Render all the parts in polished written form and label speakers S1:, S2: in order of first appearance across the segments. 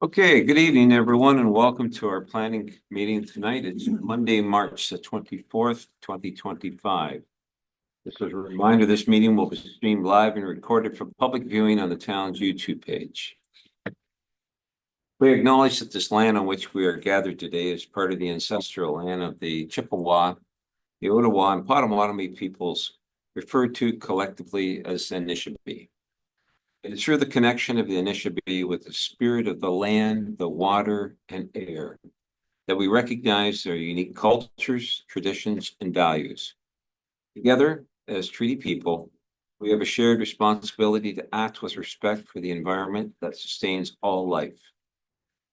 S1: Okay, good evening, everyone, and welcome to our planning meeting tonight. It's Monday, March the 24th, 2025. This is a reminder, this meeting will be streamed live and recorded for public viewing on the town's YouTube page. We acknowledge that this land on which we are gathered today is part of the ancestral land of the Chippewa, the Ottawa, and Potawatomi peoples, referred to collectively as the Anishinaabe. It is through the connection of the Anishinaabe with the spirit of the land, the water, and air that we recognize their unique cultures, traditions, and values. Together, as treaty people, we have a shared responsibility to act with respect for the environment that sustains all life,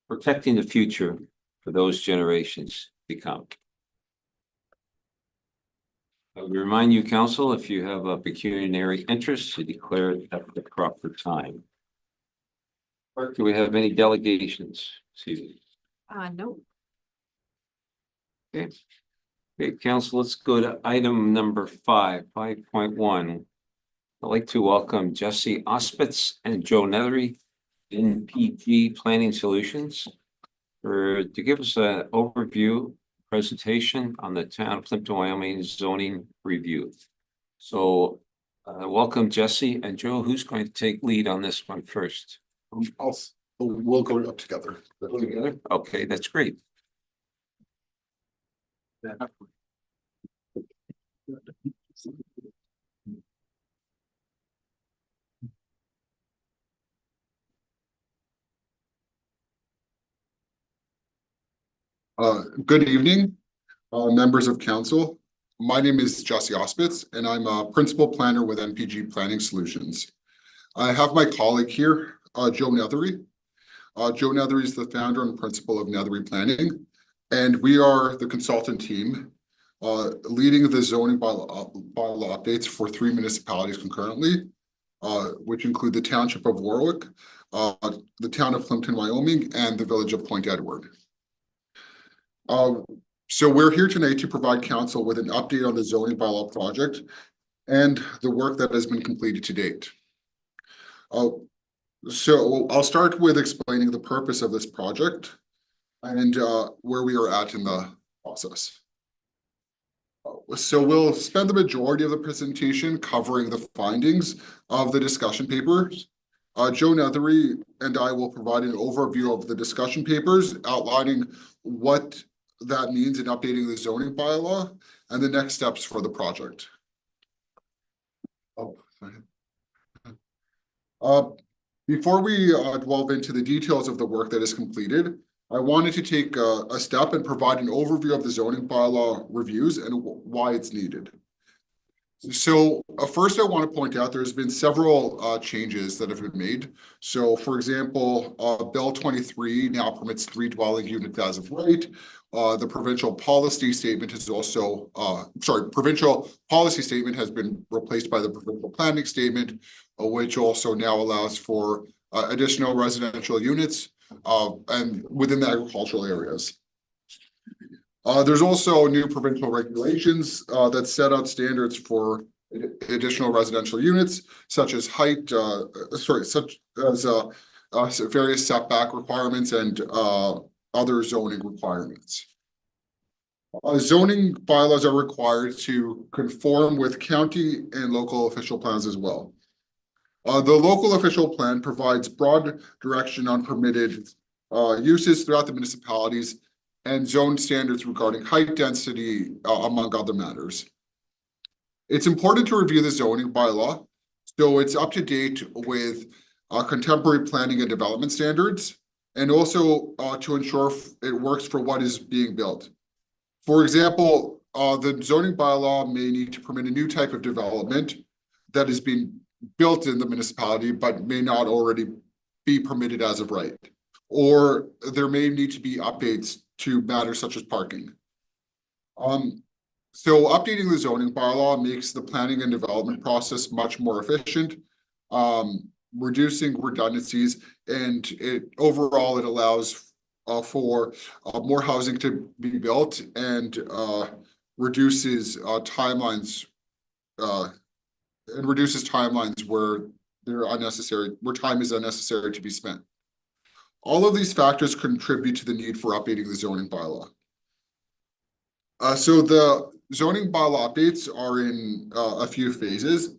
S1: protecting the future for those generations to come. I would remind you, Council, if you have a pecuniary interest, to declare it at the proper time. Clerk, do we have any delegations?
S2: No.
S1: Okay. Okay, Council, let's go to item number 5.1. I'd like to welcome Jesse Ospitz and Joe Nethery, NPG Planning Solutions, to give us an overview presentation on the town of Plympton-Wyoming zoning review. So welcome, Jesse and Joe. Who's going to take lead on this one first?
S3: We'll go up together.
S1: Go together? Okay, that's great.
S3: Good evening, members of council. My name is Jesse Ospitz, and I'm a principal planner with NPG Planning Solutions. I have my colleague here, Joe Nethery. Joe Nethery is the founder and principal of Nethery Planning, and we are the consultant team leading the zoning bylaw updates for 3 municipalities concurrently, which include the Township of Warwick, the town of Plympton-Wyoming, and the village of Point Edward. So we're here tonight to provide council with an update on the zoning bylaw project and the work that has been completed to date. So I'll start with explaining the purpose of this project and where we are at in the process. So we'll spend the majority of the presentation covering the findings of the discussion papers. Joe Nethery and I will provide an overview of the discussion papers, outlining what that means in updating the zoning bylaw and the next steps for the project. Before we delve into the details of the work that is completed, I wanted to take a step and provide an overview of the zoning bylaw reviews and why it's needed. So first, I want to point out there's been several changes that have been made. So, for example, Bill 23 now permits 3 dwelling units as of right. The provincial policy statement has also, provincial policy statement has been replaced by the provincial planning statement, which also now allows for additional residential units and within the agricultural areas. There's also new provincial regulations that set out standards for additional residential units, such as height, such as various setback requirements and other zoning requirements. Zoning bylaws are required to conform with county and local official plans as well. The local official plan provides broad direction on permitted uses throughout the municipalities and zone standards regarding height density, among other matters. It's important to review the zoning bylaw, so it's up to date with contemporary planning and development standards, and also to ensure it works for what is being built. For example, the zoning bylaw may need to permit a new type of development that is being built in the municipality, but may not already be permitted as of right. Or there may need to be updates to matters such as parking. So updating the zoning bylaw makes the planning and development process much more efficient, reducing redundancies, and overall it allows for more housing to be built and reduces timelines where they're unnecessary, where time is unnecessary to be spent. All of these factors contribute to the need for updating the zoning bylaw. So the zoning bylaw updates are in a few phases.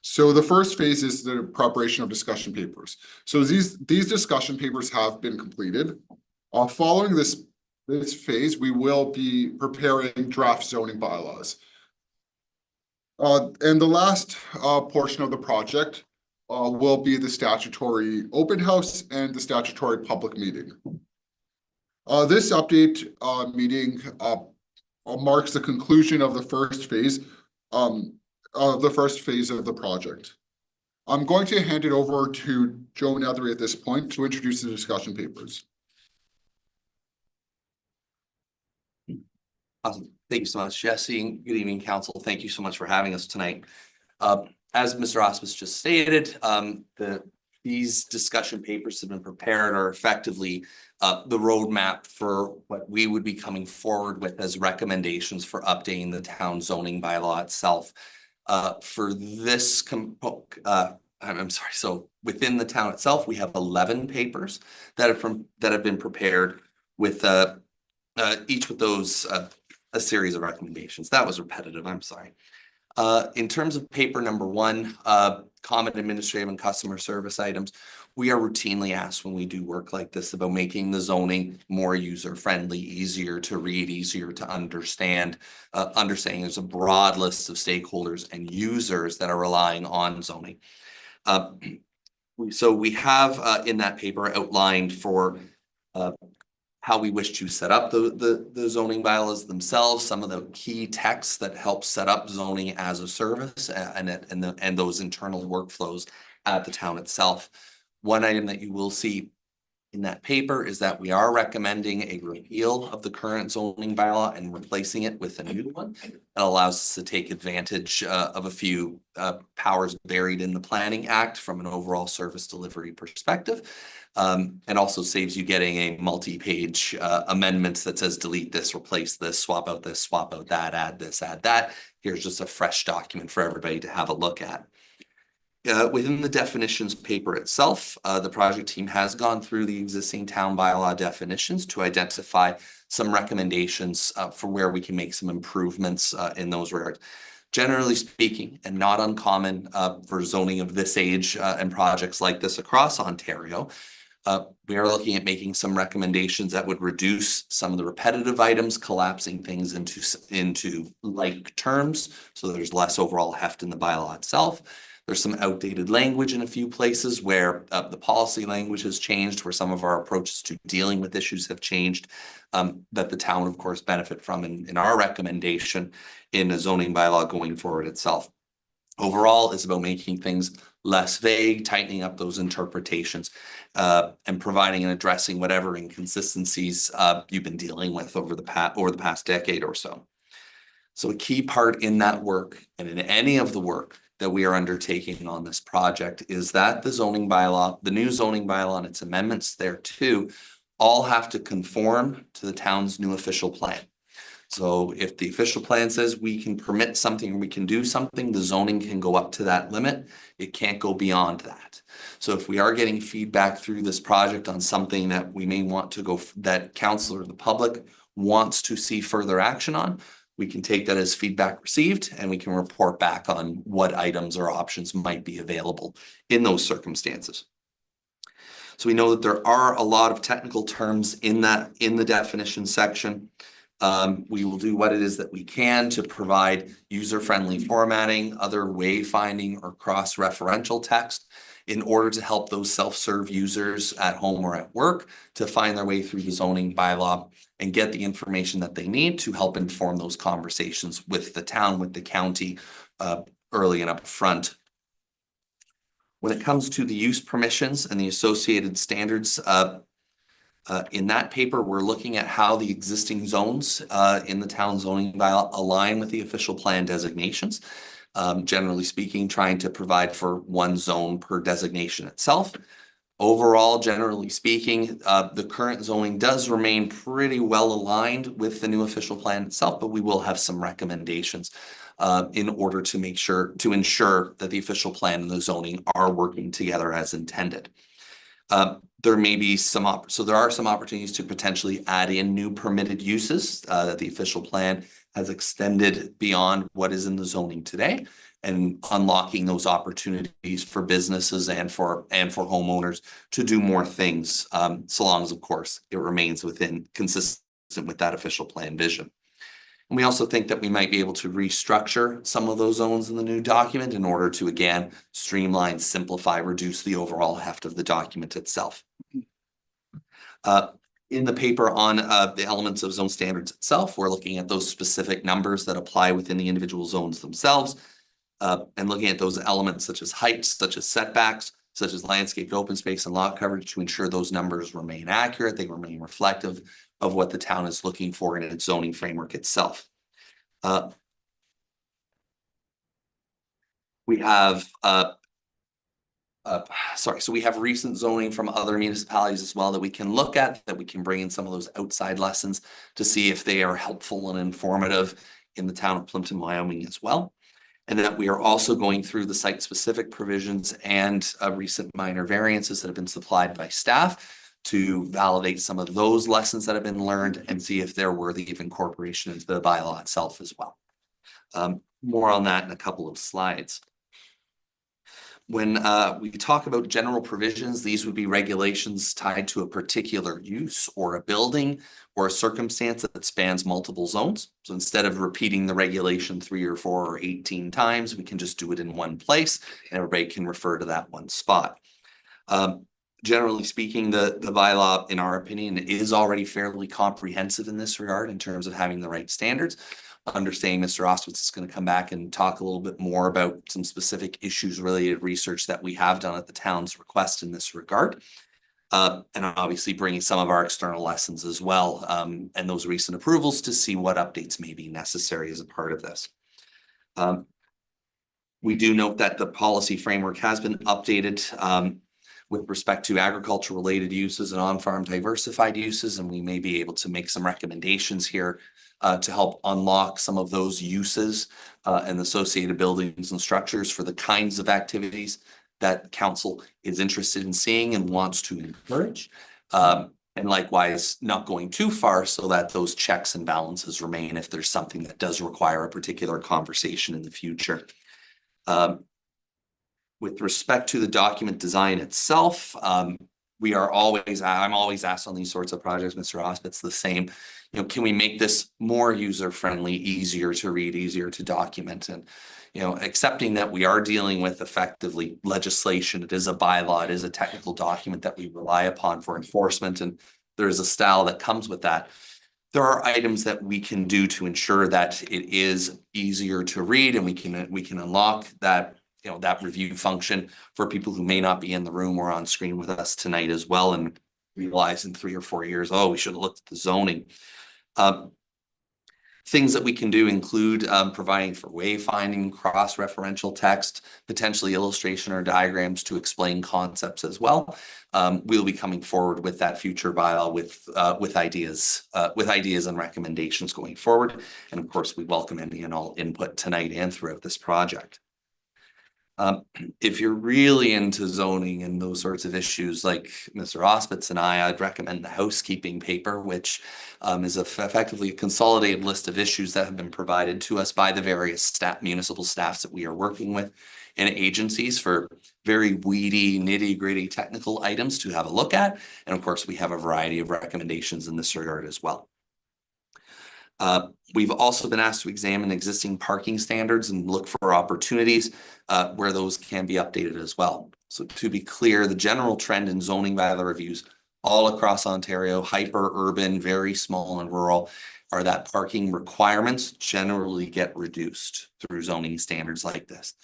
S3: So the first phase is the preparation of discussion papers. So these discussion papers have been completed. Following this phase, we will be preparing draft zoning bylaws. And the last portion of the project will be the statutory open house and the statutory public meeting. This update meeting marks the conclusion of the first phase of the project. I'm going to hand it over to Joe Nethery at this point to introduce the discussion papers.
S4: Awesome. Thank you so much, Jesse. Good evening, council. Thank you so much for having us tonight. As Mr. Auspice just stated, these discussion papers have been prepared are effectively the roadmap for what we would be coming forward with as recommendations for updating the town zoning bylaw itself. For this, I'm sorry, so within the town itself, we have 11 papers that have been prepared with each with those a series of recommendations. That was repetitive, I'm sorry. In terms of paper number 1, common administrative and customer service items, we are routinely asked when we do work like this about making the zoning more user-friendly, easier to read, easier to understand. Understanding there's a broad list of stakeholders and users that are relying on zoning. So we have in that paper outlined for how we wish to set up the zoning bylaws themselves, some of the key texts that help set up zoning as a service and those internal workflows at the town itself. One item that you will see in that paper is that we are recommending a repeal of the current zoning bylaw and replacing it with a new one that allows us to take advantage of a few powers buried in the Planning Act from an overall service delivery perspective. And also saves you getting a multi-page amendments that says delete this, replace this, swap out that, add this, add that. Here's just a fresh document for everybody to have a look at. Within the definitions paper itself, the project team has gone through the existing town bylaw definitions to identify some recommendations for where we can make some improvements in those regards. Generally speaking, and not uncommon for zoning of this age and projects like this across Ontario, we are looking at making some recommendations that would reduce some of the repetitive items, collapsing things into like terms, so there's less overall heft in the bylaw itself. There's some outdated language in a few places where the policy language has changed, where some of our approaches to dealing with issues have changed, that the town, of course, benefit from in our recommendation in a zoning bylaw going forward itself. Overall, it's about making things less vague, tightening up those interpretations, and providing and addressing whatever inconsistencies you've been dealing with over the past decade or so. So a key part in that work and in any of the work that we are undertaking on this project is that the zoning bylaw, the new zoning bylaw and its amendments thereto, all have to conform to the town's new official plan. So if the official plan says we can permit something or we can do something, the zoning can go up to that limit. It can't go beyond that. So if we are getting feedback through this project on something that we may want to go, that council or the public wants to see further action on, we can take that as feedback received and we can report back on what items or options might be available in those circumstances. So we know that there are a lot of technical terms in the definition section. We will do what it is that we can to provide user-friendly formatting, other wayfinding or cross-referential text in order to help those self-serve users at home or at work to find their way through the zoning bylaw and get the information that they need to help inform those conversations with the town, with the county, early and up front. When it comes to the use permissions and the associated standards, in that paper, we're looking at how the existing zones in the town zoning bylaw align with the official plan designations. Generally speaking, trying to provide for one zone per designation itself. Overall, generally speaking, the current zoning does remain pretty well aligned with the new official plan itself, but we will have some recommendations in order to ensure that the official plan and the zoning are working together as intended. There may be so there are some opportunities to potentially add in new permitted uses that the official plan has extended beyond what is in the zoning today, and unlocking those opportunities for businesses and for homeowners to do more things, so long as, of course, it remains consistent with that official plan vision. And we also think that we might be able to restructure some of those zones in the new document in order to, again, streamline, simplify, reduce the overall heft of the document itself. In the paper on the elements of zone standards itself, we're looking at those specific numbers that apply within the individual zones themselves, and looking at those elements such as heights, such as setbacks, such as landscaped open space and lot coverage, to ensure those numbers remain accurate, they remain reflective of what the town is looking for in its zoning framework itself. We have so we have recent zoning from other municipalities as well that we can look at, that we can bring in some of those outside lessons to see if they are helpful and informative in the town of Plympton-Wyoming as well. And that we are also going through the site-specific provisions and recent minor variances that have been supplied by staff to validate some of those lessons that have been learned and see if they're worthy of incorporation into the bylaw itself as well. More on that in a couple of slides. When we talk about general provisions, these would be regulations tied to a particular use or a building or a circumstance that spans multiple zones. So instead of repeating the regulation 3 or 4 or 18 times, we can just do it in one place and everybody can refer to that one spot. Generally speaking, the bylaw, in our opinion, is already fairly comprehensive in this regard in terms of having the right standards. Understanding Mr. Ostwitz is going to come back and talk a little bit more about some specific issues related research that we have done at the town's request in this regard. And obviously bringing some of our external lessons as well, and those recent approvals to see what updates may be necessary as a part of this. We do note that the policy framework has been updated with respect to agriculture related uses and on-farm diversified uses, and we may be able to make some recommendations here to help unlock some of those uses and associated buildings and structures for the kinds of activities that council is interested in seeing and wants to encourage. And likewise, not going too far so that those checks and balances remain if there's something that does require a particular conversation in the future. With respect to the document design itself, I'm always asked on these sorts of projects, Mr. Ostwitz, the same, can we make this more user-friendly, easier to read, easier to document? And, accepting that we are dealing with effectively legislation, it is a bylaw, it is a technical document that we rely upon for enforcement, and there's a style that comes with that. There are items that we can do to ensure that it is easier to read, and we can unlock that, that review function for people who may not be in the room or on screen with us tonight as well, and realize in 3 or 4 years, oh, we should have looked at the zoning. Things that we can do include providing for wayfinding, cross-referential text, potentially illustration or diagrams to explain concepts as well. We'll be coming forward with that future bylaw with ideas and recommendations going forward. And of course, we welcome any and all input tonight and throughout this project. If you're really into zoning and those sorts of issues like Mr. Ostwitz and I'd recommend the housekeeping paper, which is effectively a consolidated list of issues that have been provided to us by the various municipal staffs that we are working with and agencies for very weedy, nitty-gritty technical items to have a look at. And of course, we have a variety of recommendations in this regard as well. We've also been asked to examine existing parking standards and look for opportunities where those can be updated as well. So to be clear, the general trend in zoning bylaw reviews all across Ontario, hyper urban, very small and rural, are that parking requirements generally get reduced through zoning standards like this.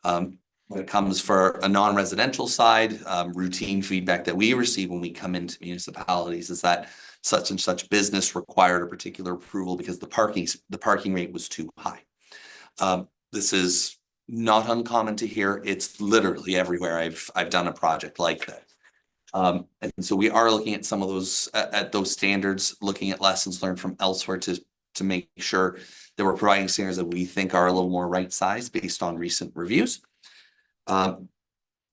S4: When it comes for a non-residential side, routine feedback that we receive when we come into municipalities is that such and such business required a particular approval because the parking rate was too high. This is not uncommon to hear. It's literally everywhere I've done a project like that. And so we are looking at some of those at those standards, looking at lessons learned from elsewhere to make sure that we're providing standards that we think are a little more right sized based on recent reviews.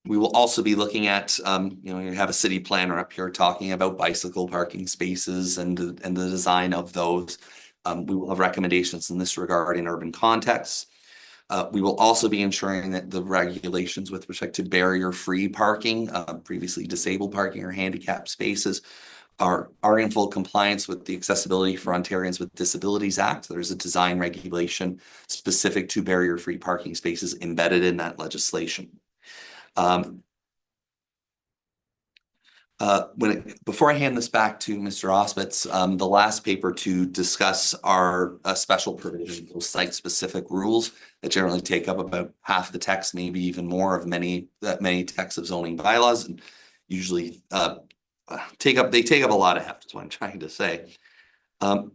S4: We will also be looking at, you have a city planner up here talking about bicycle parking spaces and the design of those. We will have recommendations in this regard in urban contexts. We will also be ensuring that the regulations with respect to barrier-free parking, previously disabled parking or handicap spaces, are in full compliance with the Accessibility for Ontarians with Disabilities Act. There's a design regulation specific to barrier-free parking spaces embedded in that legislation. Before I hand this back to Mr. Auspitz, the last paper to discuss our special provisions, those site-specific rules that generally take up about half the text, maybe even more of many texts of zoning bylaws, and usually take up a lot of heft, is what I'm trying to say.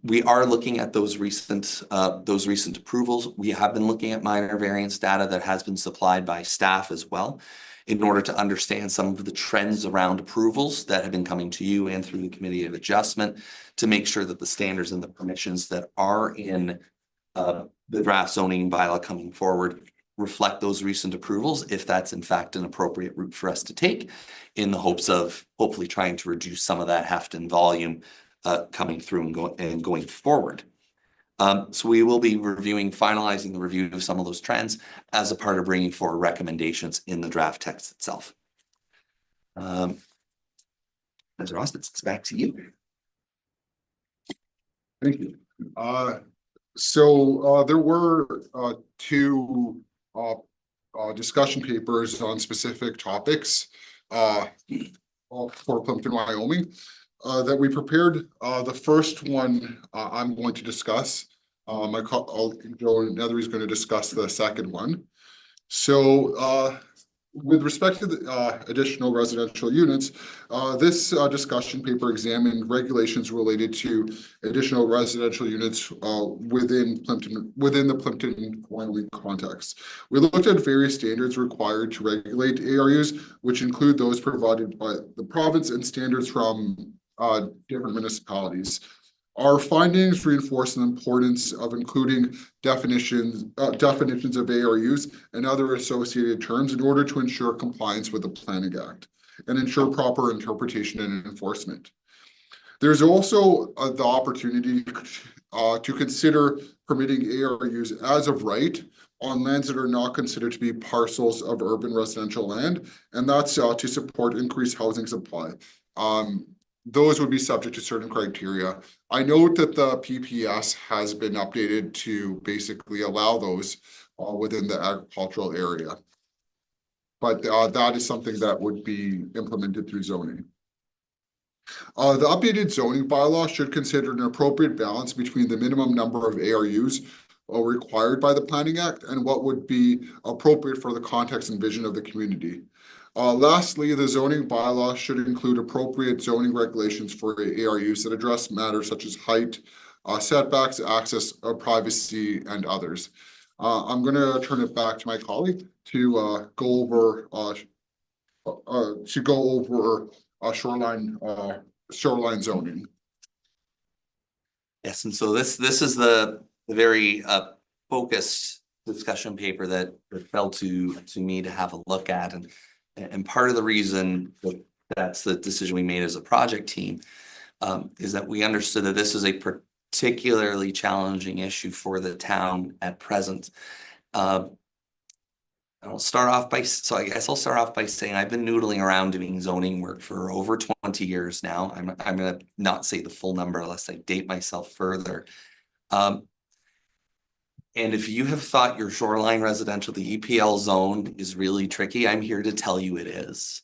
S4: We are looking at those recent approvals. We have been looking at minor variance data that has been supplied by staff as well, in order to understand some of the trends around approvals that have been coming to you and through the Committee of Adjustment, to make sure that the standards and the permissions that are in the draft zoning bylaw coming forward reflect those recent approvals, if that's in fact an appropriate route for us to take, in the hopes of hopefully trying to reduce some of that heft and volume coming through and going forward. So we will be finalizing the review of some of those trends as a part of bringing forward recommendations in the draft text itself. Mr. Auspitz, it's back to you.
S3: Thank you. So there were two discussion papers on specific topics for Plympton-Wyoming that we prepared. The first one I'm going to discuss. My Joe Nethery is going to discuss the second one. So with respect to the additional residential units, this discussion paper examined regulations related to additional residential units within the Plympton-Wyoming context. We looked at various standards required to regulate ARUs, which include those provided by the province and standards from different municipalities. Our findings reinforce the importance of including definitions of ARUs and other associated terms in order to ensure compliance with the Planning Act and ensure proper interpretation and enforcement. There's also the opportunity to consider permitting ARUs as of right on lands that are not considered to be parcels of urban residential land, and that's to support increased housing supply. Those would be subject to certain criteria. I note that the PPS has been updated to basically allow those within the agricultural area. But that is something that would be implemented through zoning. The updated zoning bylaw should consider an appropriate balance between the minimum number of ARUs required by the Planning Act and what would be appropriate for the context and vision of the community. Lastly, the zoning bylaw should include appropriate zoning regulations for ARUs that address matters such as height, setbacks, access, privacy, and others. I'm going to turn it back to my colleague to go over shoreline zoning.
S4: Yes, and so this is the very focused discussion paper that fell to me to have a look at, and part of the reason that's the decision we made as a project team is that we understood that this is a particularly challenging issue for the town at present. I guess I'll start off by saying I've been noodling around doing zoning work for over 20 years now. I'm going to not say the full number unless I date myself further. And if you have thought your shoreline residential, the EPL zone is really tricky, I'm here to tell you it is.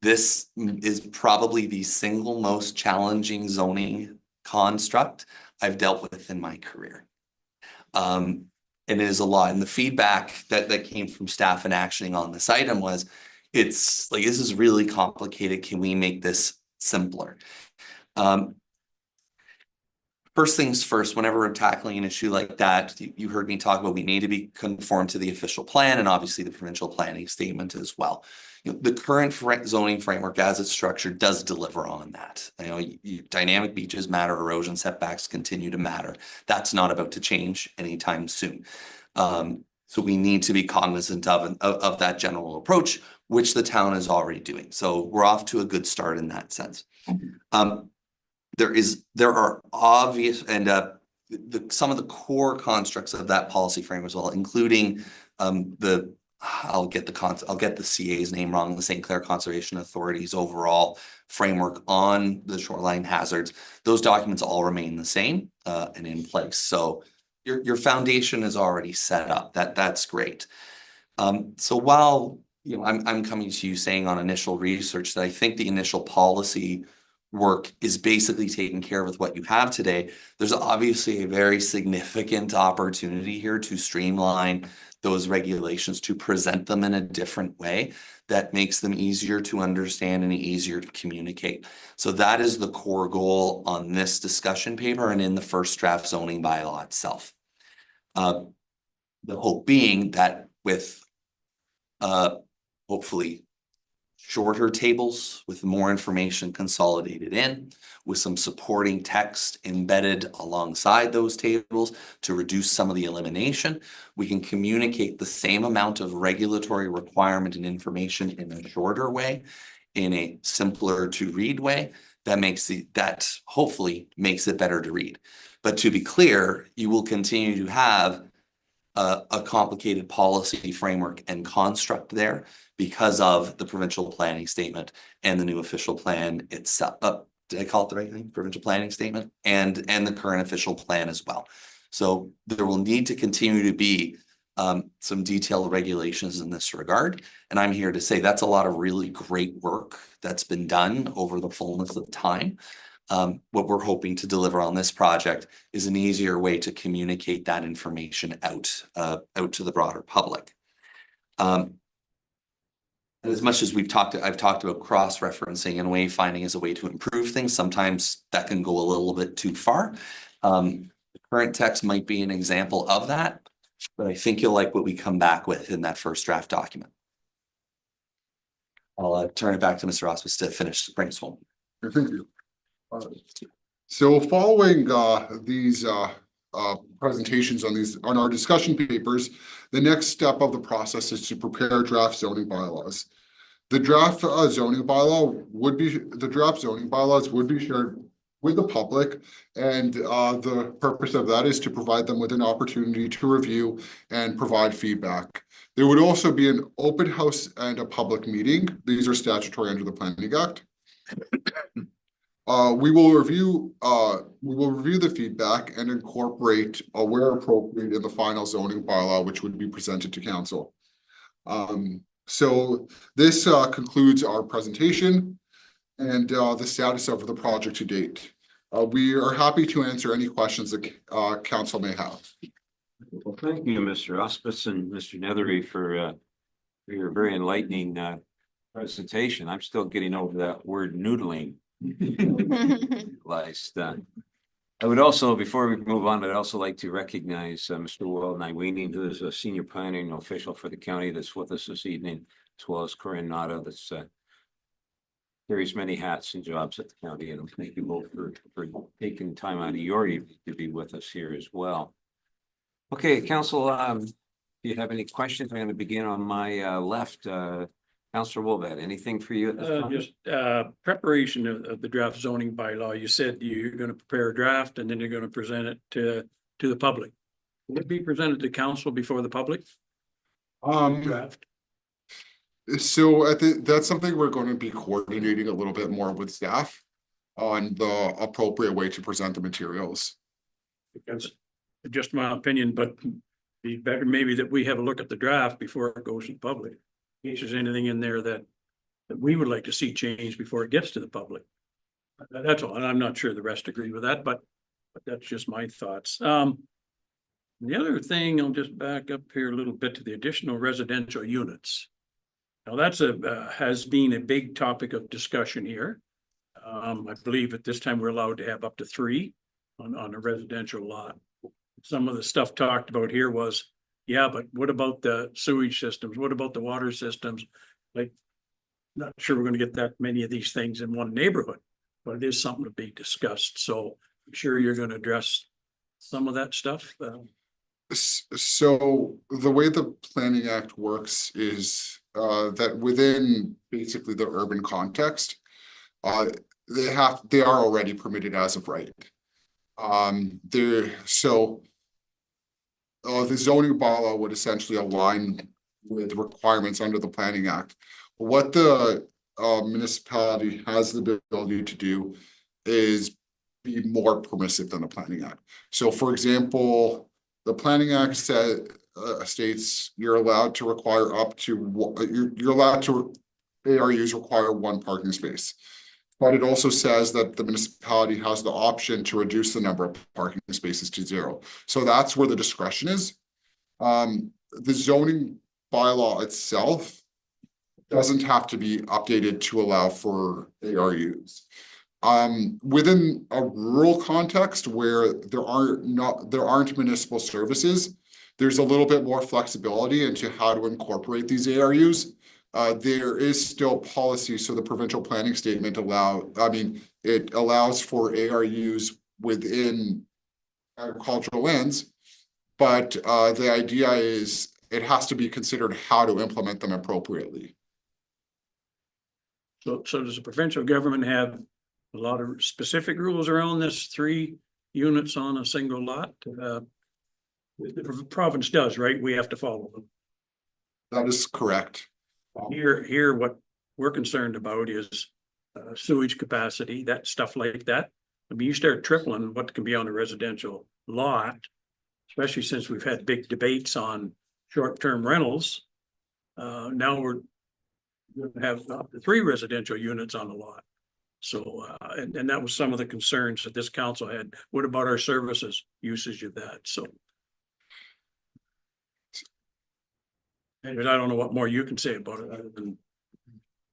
S4: This is probably the single most challenging zoning construct I've dealt with in my career. And it is a lot. And the feedback that came from staff and actioning on this item was, it's like, this is really complicated. Can we make this simpler? First things first, whenever we're tackling an issue like that, you heard me talk about we need to be conform to the official plan and obviously the provincial planning statement as well. The current zoning framework as it's structured does deliver on that. Dynamic beaches matter, erosion setbacks continue to matter. That's not about to change anytime soon. So we need to be cognizant of that general approach, which the town is already doing. So we're off to a good start in that sense. There are obvious and some of the core constructs of that policy frame as well, including I'll get the CA's name wrong, the St. Clair Conservation Authority's overall framework on the shoreline hazards. Those documents all remain the same and in place. So your foundation is already set up. That's great. So while I'm coming to you saying on initial research that I think the initial policy work is basically taken care of with what you have today, there's obviously a very significant opportunity here to streamline those regulations, to present them in a different way that makes them easier to understand and easier to communicate. So that is the core goal on this discussion paper and in the first draft zoning bylaw itself. The hope being that with hopefully shorter tables with more information consolidated in, with some supporting text embedded alongside those tables to reduce some of the elimination, we can communicate the same amount of regulatory requirement and information in a shorter way, in a simpler to read way that hopefully makes it better to read. But to be clear, you will continue to have a complicated policy framework and construct there because of the provincial planning statement and the new official plan itself. Did I call it the right thing? Provincial planning statement and the current official plan as well. So there will need to continue to be some detailed regulations in this regard. And I'm here to say that's a lot of really great work that's been done over the fullness of time. What we're hoping to deliver on this project is an easier way to communicate that information out to the broader public. And as much as I've talked about cross-referencing and wayfinding as a way to improve things, sometimes that can go a little bit too far. The current text might be an example of that, but I think you'll like what we come back with in that first draft document. I'll turn it back to Mr. Auspice to finish bring us home.
S3: Thank you. So following these presentations on our discussion papers, the next step of the process is to prepare draft zoning bylaws. The draft zoning bylaws would be shared with the public, and the purpose of that is to provide them with an opportunity to review and provide feedback. There would also be an open house and a public meeting. These are statutory under the Planning Act. We will review the feedback and incorporate where appropriate in the final zoning bylaw, which would be presented to council. So this concludes our presentation and the status of the project to date. We are happy to answer any questions that council may have.
S1: Well, thank you, Mr. Auspice and Mr. Nethery for your very enlightening presentation. I'm still getting over that word noodling. I would also, before we move on, I'd also like to recognize Mr. Wyoming, who is a senior planning official for the county that's with us this evening, as well as Corinne Nada, that's carries many hats and jobs at the county. And thank you both for taking time out of your evening to be with us here as well. Okay, council, if you have any questions, I'm going to begin on my left. Councillor Wolbett, anything for you at this time?
S5: Just preparation of the draft zoning bylaw. You said you're going to prepare a draft and then you're going to present it to the public. Will it be presented to council before the public? Draft.
S3: So that's something we're going to be coordinating a little bit more with staff on the appropriate way to present the materials.
S5: Because just my opinion, but be better maybe that we have a look at the draft before it goes to the public. In case there's anything in there that we would like to see changed before it gets to the public. That's all. And I'm not sure the rest agree with that, but that's just my thoughts. The other thing, I'll just back up here a little bit to the additional residential units. Now that's has been a big topic of discussion here. I believe at this time we're allowed to have up to 3 on a residential lot. Some of the stuff talked about here was, yeah, but what about the sewage systems? What about the water systems? Like, not sure we're going to get that many of these things in one neighborhood, but it is something to be discussed. So I'm sure you're going to address some of that stuff.
S3: So the way the Planning Act works is that within basically the urban context, they are already permitted as of right. The zoning bylaw would essentially align with requirements under the Planning Act. What the municipality has the ability to do is be more permissive than the Planning Act. So for example, the Planning Act states you're allowed to require up to you're allowed to ARUs require one parking space. But it also says that the municipality has the option to reduce the number of parking spaces to 0. So that's where the discretion is. The zoning bylaw itself doesn't have to be updated to allow for ARUs. Within a rural context where there aren't municipal services, there's a little bit more flexibility into how to incorporate these ARUs. There is still policy, so the provincial planning statement it allows for ARUs within agricultural lands, but the idea is it has to be considered how to implement them appropriately.
S5: So does the provincial government have a lot of specific rules around this 3 units on a single lot? The province does, right? We have to follow them.
S3: That is correct.
S5: Here, what we're concerned about is sewage capacity, that stuff like that. I mean, you start tripling what can be on a residential lot, especially since we've had big debates on short-term rentals. Now we're going to have up to 3 residential units on the lot. So, and that was some of the concerns that this council had. What about our services usage of that? So. And I don't know what more you can say about it other than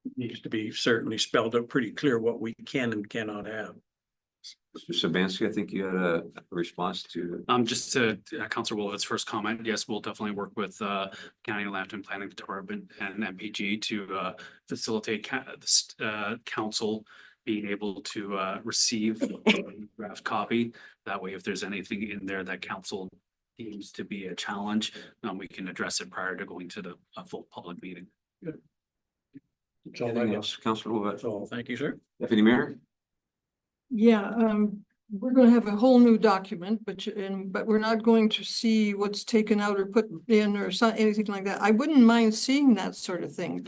S5: it needs to be certainly spelled out pretty clear what we can and cannot have.
S1: Mr. Sabansky, I think you had a response to.
S6: Just to Councillor Wolowit's first comment, yes, we'll definitely work with County Land and Planning Department and MPG to facilitate council being able to receive a draft copy. That way, if there's anything in there that council deems to be a challenge, we can address it prior to going to a full public meeting.
S5: Good. That's all I
S1: Anything
S5: got.
S1: else, Councillor?
S5: That's all. Thank you, sir.
S1: Deputy Mayor?
S7: Yeah, we're gonna have a whole new document, but we're not going to see what's taken out or put in or anything like that. I wouldn't mind seeing that sort of thing,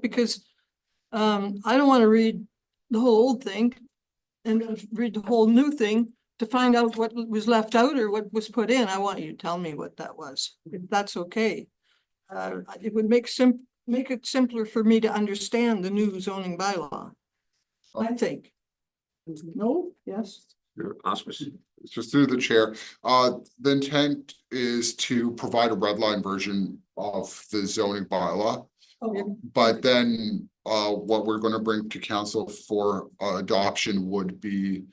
S7: because I don't want to read the whole old thing and then read the whole new thing to find out what was left out or what was put in. I want you to tell me what that was, if that's okay. It would make it simpler for me to understand the new zoning bylaw, I think. No? Yes?
S1: Your auspice.
S3: Just through the chair, the intent is to provide a red line version of the zoning bylaw.
S7: Okay.
S3: But then what we're going to bring to council for adoption would be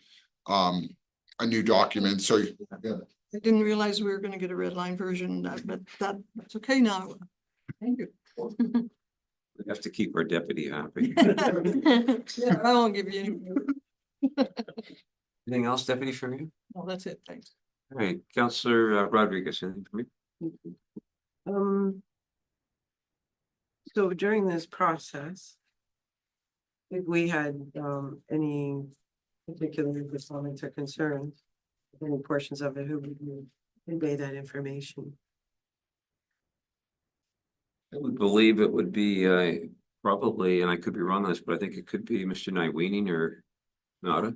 S3: a new document. So yeah.
S7: I didn't realize we were gonna get a red line version, but that's okay now. Thank you.
S1: We have to keep our deputy happy.
S7: Yeah, I won't give you any.
S1: Anything else, Deputy, from you?
S7: No, that's it, thanks.
S1: All right, Councillor Rodriguez, anything from you?
S8: So during this process, if we had any particular comments or concerns, any portions of it, who would convey that information?
S1: I would believe it would be probably, and I could be wrong on this, but I think it could be Mr. Nyweening or Nada.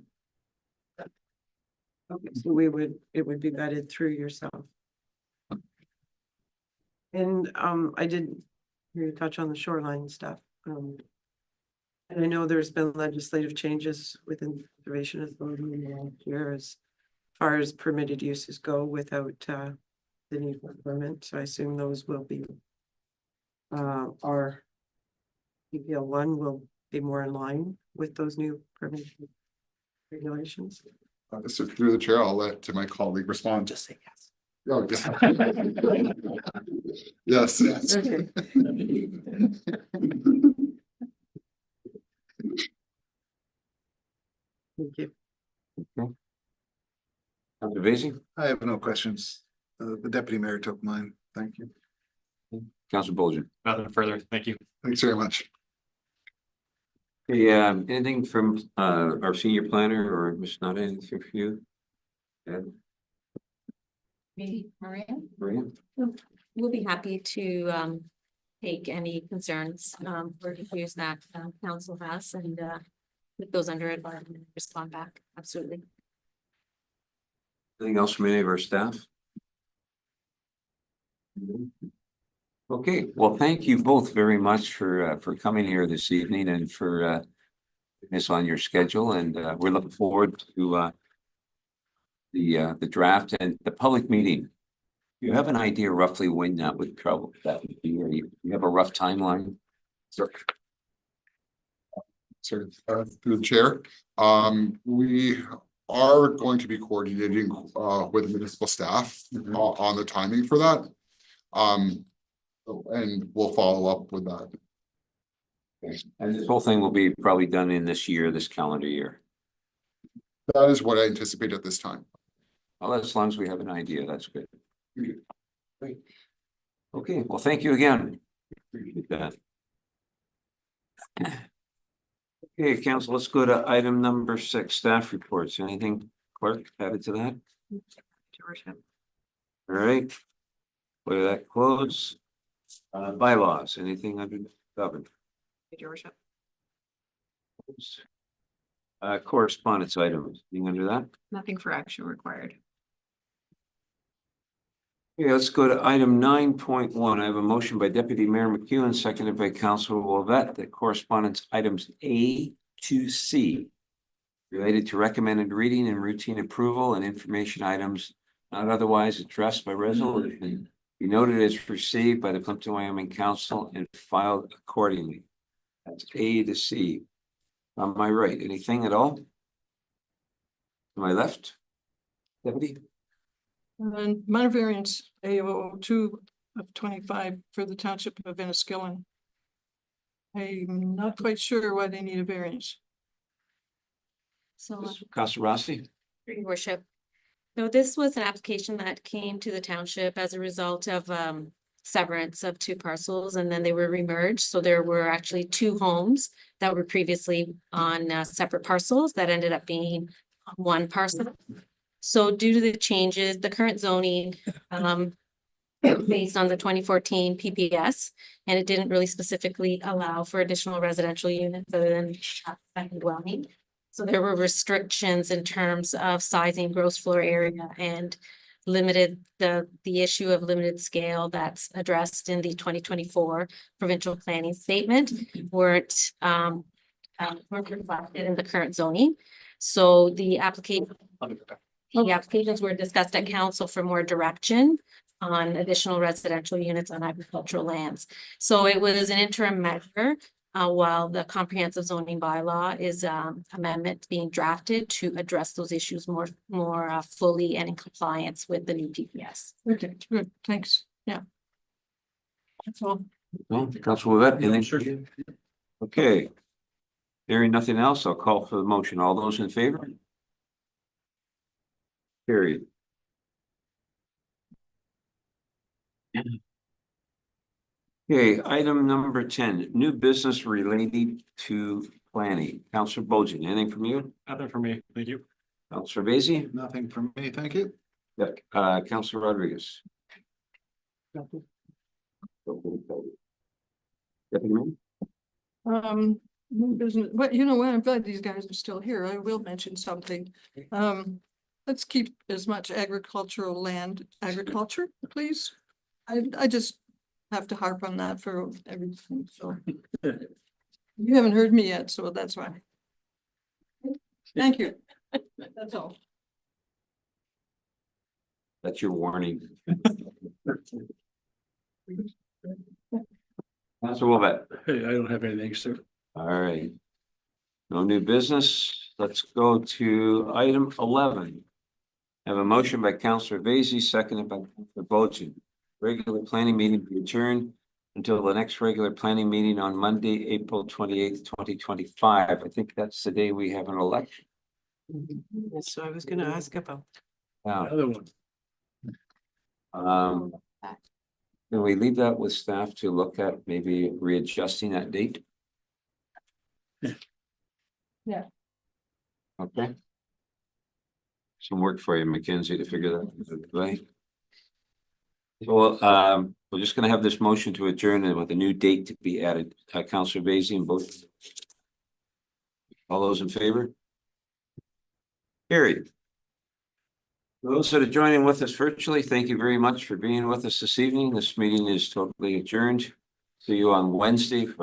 S8: Okay, so it would be vetted through yourself. And I did hear you touch on the shoreline stuff. And I know there's been legislative changes within the Conservation Authority in the last year as far as permitted uses go without the need for a permit. So I assume those will be our PPL 1 will be more in line with those new permit regulations.
S3: So through the chair, I'll let my colleague respond.
S8: Just say yes.
S3: Oh, yes. Yes.
S8: Okay. Thank you.
S1: Councillor Vacy?
S9: I have no questions. The deputy mayor took mine. Thank you.
S1: Councilor Bolger.
S6: Nothing further. Thank you.
S3: Thanks very much.
S1: Okay, anything from our senior planner or Ms. Nada, anything for you? Ed,
S2: Me, Maria.
S1: Maria?
S2: We'll be happy to take any concerns or issues that council has and put those under advisement and respond back. Absolutely.
S1: Anything else from any of our staff? Okay, well, thank you both very much for coming here this evening and for this on your schedule, and we're looking forward to the draft and the public meeting. You have an idea roughly when that would be, or you have a rough timeline?
S3: Sure. Through the chair, we are going to be coordinating with municipal staff on the timing for that. And we'll follow up with that.
S1: And this whole thing will be probably done in this year, this calendar year.
S3: That is what I anticipate at this time.
S1: Well, as long as we have an idea, that's good. Great. Okay, well, thank you again. Appreciate that. Okay, council, let's go to item number 6, staff reports. Anything, clerk, added to that?
S2: Georgia.
S1: All right. Where that close? Bylaws, anything under government?
S2: Georgia.
S1: Correspondence items, anything under that?
S2: Nothing for action required.
S1: Okay, let's go to item 9.1. I have a motion by Deputy Mayor McEwen, seconded by Councilor Wolvette, that correspondence items A to C related to recommended reading and routine approval and information items not otherwise addressed by resolution be noted as received by the Plympton-Wyoming Council and filed accordingly. That's A to C. On my right, anything at all? On my left? Deputy?
S7: And minor variance A002 of 25 for the township of Enniskillen. I'm not quite sure why they need a variance.
S2: So,
S1: Councilor Rossi?
S2: Your worship. So this was an application that came to the township as a result of severance of 2 parcels, and then they were remerged. So there were actually 2 homes that were previously on separate parcels that ended up being 1 parcel. So due to the changes, the current zoning based on the 2014 PPS, and it didn't really specifically allow for additional residential units other than second dwelling. So there were restrictions in terms of sizing, gross floor area, and limited the issue of limited scale that's addressed in the 2024 provincial planning statement weren't reflected in the current zoning. So the applications were discussed at council for more direction on additional residential units on agricultural lands. So it was an interim measure while the comprehensive zoning bylaw is amendment being drafted to address those issues more fully and in compliance with the new PPS.
S7: Okay, good, thanks. Yeah. That's all.
S1: No, Councilor Wolvette, anything? Okay. Hearing nothing else, I'll call for the motion. All those in favor? Period. Okay, item number 10, new business related to planning. Councilor Bolgen, anything from you?
S6: Nothing for me. Thank you.
S1: Councilor Vacy?
S9: Nothing from me. Thank you.
S1: Councilor Rodriguez? Deputy Mayor?
S7: New business, but you know what, I'm glad these guys are still here. I will mention something. Let's keep as much agricultural land, agriculture, please. I just have to harp on that for everything, so. You haven't heard me yet, so that's why. Thank you. That's all.
S1: That's your warning. Councilor Wolvette?
S5: Hey, I don't have anything, sir.
S1: All right. No new business. Let's go to item 11. I have a motion by Councilor Vacy, seconded by Councilor Bolgen. Regular planning meeting be adjourned until the next regular planning meeting on Monday, April 28th, 2025. I think that's the day we have an election.
S8: So I was gonna ask about.
S1: Wow.
S5: Another one.
S1: Can we leave that with staff to look at maybe readjusting that date?
S7: Yeah.
S1: Okay. Some work for you, Mackenzie, to figure that, right? Well, we're just gonna have this motion to adjourn and with a new date to be added. Counselor Basie and both. All those in favor? Carried. Those that are joining with us virtually, thank you very much for being with us this evening. This meeting is totally adjourned. See you on Wednesday for